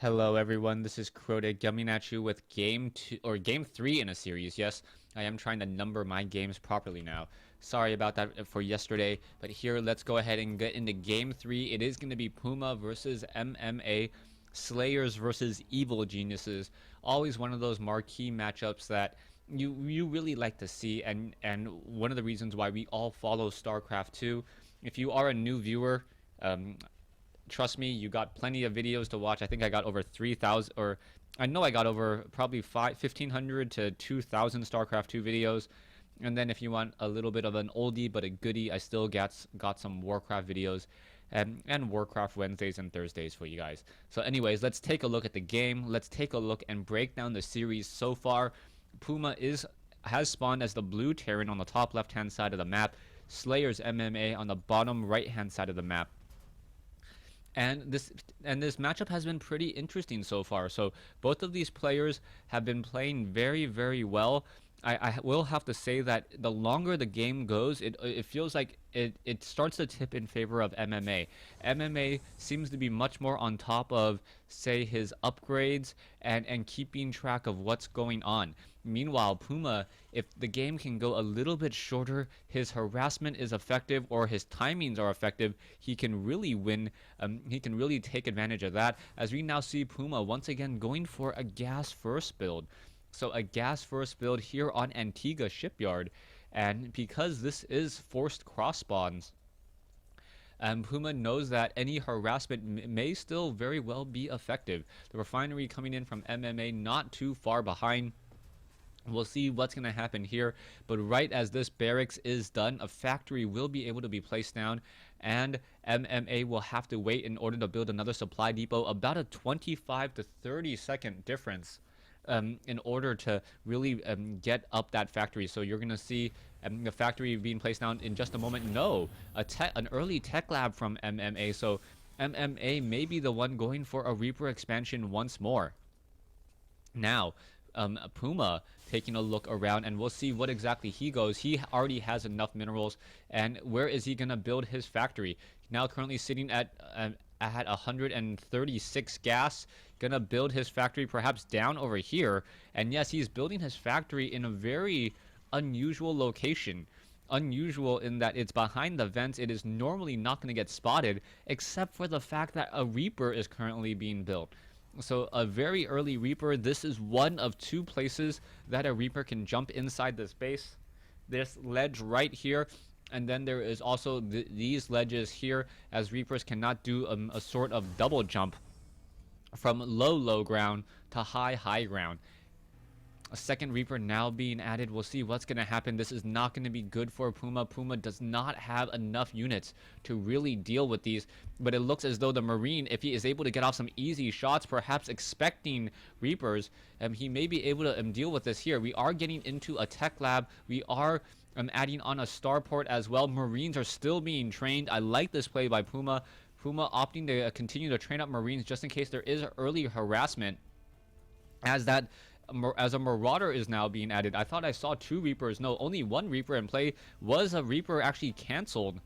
Hello everyone, this is Crota coming at you with game 3 in a series. Yes, I am trying to number my games properly now. Sorry about that for yesterday, but here let's go ahead and get into game 3. It is going to be Puma versus MMA, Slayers versus Evil Geniuses. Always one of those marquee matchups that you really like to see, and one of the reasons why we all follow StarCraft 2. If you are a new viewer, trust me, you got plenty of videos to watch. I think I got over 3,000, or I know I got over probably 1,500 to 2,000 StarCraft 2 videos. And then if you want a little bit of an oldie but a goodie, I still got some Warcraft videos and Warcraft Wednesdays and Thursdays for you guys. So anyways, let's take a look at the game. Let's take a look and break down the series so far. Puma has spawned as the blue Terran on the top left-hand side of the map. Slayers MMA on the bottom right-hand side of the map. And this matchup has been pretty interesting so far. So both of these players have been playing very, very well. I will have to say that the longer the game goes, it feels like it starts to tip in favor of MMA. MMA seems to be much more on top of, say, his upgrades and keeping track of what's going on. Meanwhile, Puma, if the game can go a little bit shorter, his harassment is effective or his timings are effective, he can really win. He can really take advantage of that, as we now see Puma once again going for a gas first build. So a gas first build here on Antigua Shipyard, and because this is forced cross spawns, Puma knows that any harassment may still very well be effective. The refinery coming in from MMA not too far behind. We'll see what's going to happen here, but right as this barracks is done, a factory will be able to be placed down, and MMA will have to wait in order to build another supply depot. About a 25 to 30 second difference in order to really get up that factory. So you're going to see the factory being placed down in just a moment. No, an early tech lab from MMA. So MMA may be the one going for a Reaper expansion once more. Now, Puma taking a look around, and we'll see what exactly he goes. He already has enough minerals, and where is he going to build his factory? Now currently sitting at 136 gas, gonna build his factory perhaps down over here. And yes, he's building his factory in a very unusual location. Unusual in that it's behind the vents. It is normally not going to get spotted, except for the fact that a Reaper is currently being built. So a very early Reaper. This is one of two places that a Reaper can jump inside this base. This ledge right here, and then there is also these ledges here, as Reapers cannot do a sort of double jump from low ground to high ground. A second Reaper now being added. We'll see what's going to happen. This is not going to be good for Puma. Puma does not have enough units to really deal with these, but it looks as though the Marine, if he is able to get off some easy shots, perhaps expecting Reapers, he may be able to deal with this here. We are getting into a tech lab. We are adding on a starport as well. Marines are still being trained. I like this play by Puma. Puma opting to continue to train up Marines just in case there is early harassment, as a Marauder is now being added. I thought I saw two Reapers. No, only one Reaper in play. Was a Reaper actually canceled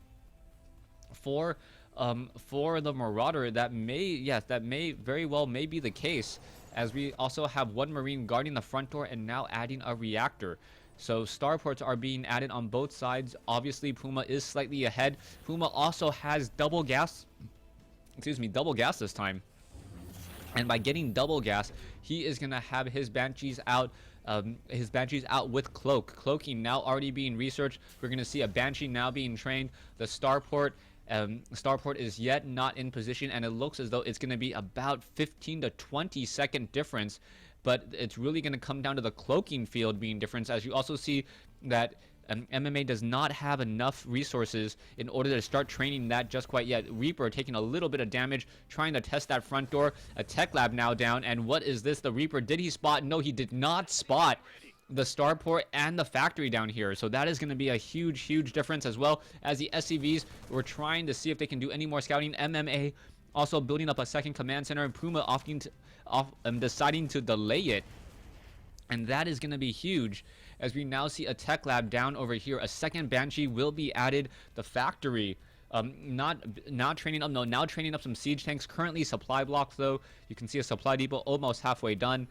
for the Marauder? That may very well be the case, as we also have one Marine guarding the front door and now adding a reactor. So starports are being added on both sides. Obviously, Puma is slightly ahead. Puma also has double gas this time. And by getting double gas, he is going to have his Banshees out. With cloaking now already being researched. We're going to see a Banshee now being trained. The starport is yet not in position, and it looks as though it's going to be about 15 to 20 second difference. But it's really going to come down to the cloaking field being different, as you also see that MMA does not have enough resources in order to start training that just quite yet. Reaper taking a little bit of damage, trying to test that front door. A tech lab now down, and what is this? The Reaper, did he spot? No, he did not spot the starport and the factory down here. So that is going to be a huge difference, as well as the SCVs were trying to see if they can do any more scouting. MMA also building up a second command center, and Puma deciding to delay it. And that is going to be huge, as we now see a tech lab down over here. A second Banshee will be added. The factory Not training up. No, now training up some siege tanks. Currently supply blocks though. You can see a supply depot almost halfway done.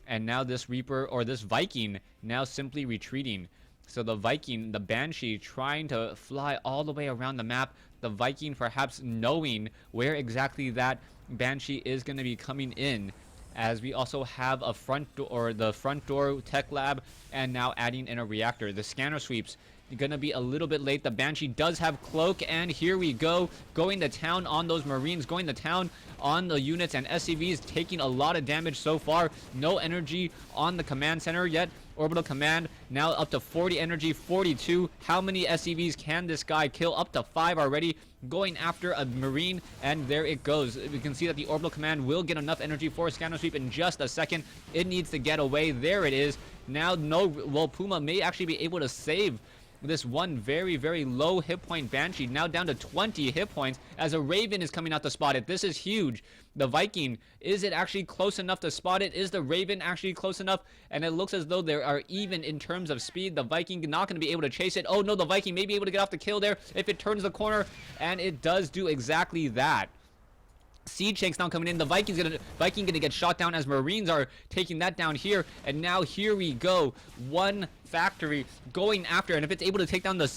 And now this Reaper, or this Viking, now simply retreating. So the Viking, the Banshee, trying to fly all the way around the map. The Viking perhaps knowing where exactly that Banshee is going to be coming in. As we also have a front door, or the front door tech lab, and now adding in a reactor. The scanner sweeps gonna be a little bit late. The Banshee does have cloak, and here we go, going to town on those Marines, going to town on the units, and SCVs taking a lot of damage so far. No energy on the command center yet. Orbital command now up to 40 energy, 42. How many SCVs can this guy kill? Up to 5 already, going after a Marine, and there it goes. We can see that the orbital command will get enough energy for a scanner sweep in just a second. It needs to get away. There it is. Now, well, Puma may actually be able to save this one very, very low hit point Banshee, now down to 20 hit points as a Raven is coming out to spot it. This is huge. The Viking, is it actually close enough to spot it? Is the Raven actually close enough? And it looks as though they are even in terms of speed. The Viking not going to be able to chase it. Oh no, the Viking may be able to get off the kill there if it turns the corner, and it does do exactly that. Siege tanks now coming in. The Viking gonna get shot down as Marines are taking that down here. And now here we go. One factory going after, and if it's able to take down the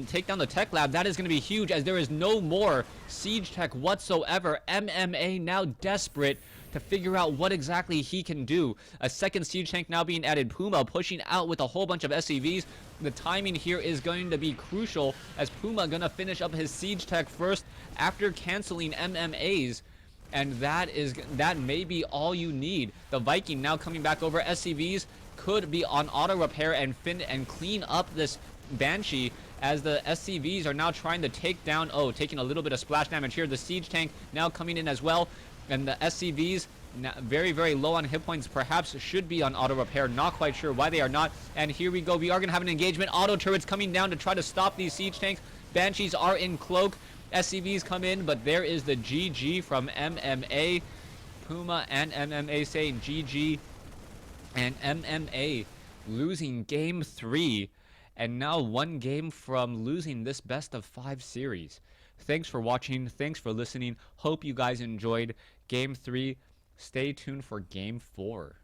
take down the tech lab, that is gonna be huge, as there is no more siege tech whatsoever. MMA now desperate to figure out what exactly he can do. A second siege tank now being added. Puma pushing out with a whole bunch of SCVs. The timing here is going to be crucial, as Puma gonna finish up his siege tech first after canceling MMAs. And that may be all you need. The Viking now coming back over. SCVs could be on auto repair and clean up this Banshee, as the SCVs are now trying to take down, taking a little bit of splash damage here. The siege tank now coming in as well, and the SCVs very, very low on hit points, perhaps should be on auto repair. Not quite sure why they are not. And here we go. We are going to have an engagement. Auto turrets coming down to try to stop these siege tanks. Banshees are in cloak. SCVs come in, but there is the GG from MMA. Puma and MMA saying GG, and MMA losing game 3, and now 1 game from losing this best of 5 series. Thanks for watching. Thanks for listening. Hope you guys enjoyed game 3. Stay tuned for game 4.